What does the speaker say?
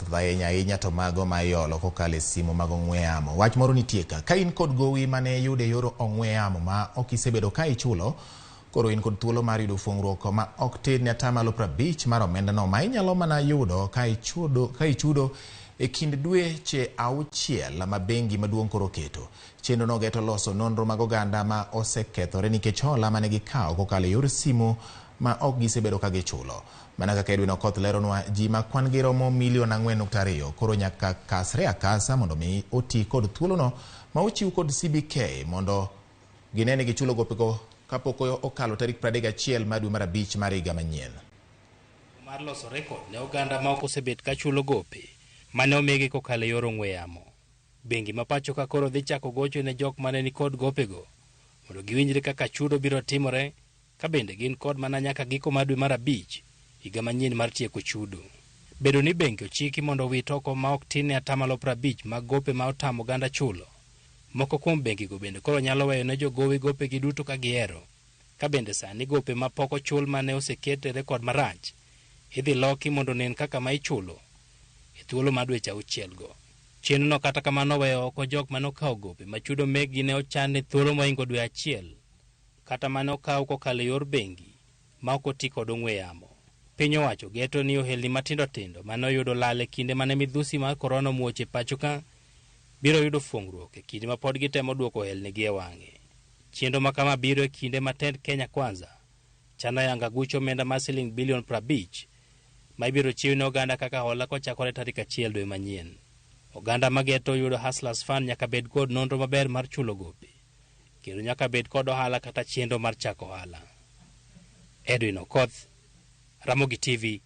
mathoth ahinya to mago ma iolo kokalo e simu mag ong'we yamo. Wach moro nitie ka in kod gowi mane yude yor ong'we yamo ma ok isebedo ka ichulo, koro in kod thuolo mar yudo fuong'ruok ma ok tin ne atamalo 50 mar omendano ma inyalo mana yudo ka ichudo e kind dweche 6 ma bengi maduong' koro keto. Chenro no geto loso nonro mag oganda ma osekethore nikech hola mane gikawo kokalo e yor simu ma ok gisebedo ka gichulo. Mana kaka Edwin Okoth leronwa, ji ma kwan gi romo 4.2 koro nyaka kasre akasa mondo mi oti kod thuolono ma ochiw kod CBK mondo ginene gichulo gopego kapok okalo tarik 31 mar dwe mar abich mar higa manyien. Mar loso rekod ne oganda ma ok osebet ka chulo gope mane omigi kokalo e yor ong'we yamo. Bengi ma pacho ka koro dhi chako gocho ne jok mane ni kod gopego mondo giwinjre kaka chudo biro timore, ka bende gin kod mana nyaka giko mar dwe mar abich higa manyien mar tieko chudo. Bedo ni bengi ochiki mondo wit oko ma ok tin ne atamalo 50 mag gope ma otamo oganda chulo. Moko kuom bengigo bende koro nyalo weyo ne jogowi gopegi duto ka gihero, ka bende sani gope ma pok ochul mane oseket e rekod marach idhi loki mondo nen kaka ma ichulo e thuolo mar dweche 6 go. Chenrono kata kamano weyo oko jok mane okawo gope ma chudo mekgi ne ochan ne thuolo moingo dwe achiel, kata mane okawo kokalo e yor bengi ma ok oti kod ong'we yamo. Piny owacho geto ni ohelni matindo tindo mane oyudo lal e kinde mane midhusi mar korona omuoch e pacho ka biro yudo fuong'ruok e kinde ma pod gitemo duoko ohelnigi e wang'e. Chenro ma kama biro e kinde ma tend Kenya Kwanza chano yanga gucho omenda mar siling bilion 50 ma ibiro chiw ne oganda kaka hola kochakore tarik 1 dwe manyien. Oganda mageto yudo Hustlers Fund nyaka bed kod nonro maber mar chulo gope, kendo nyaka bed kod ohala kata chenro mar chako ohala. Edwin Okoth, Ramogi TV.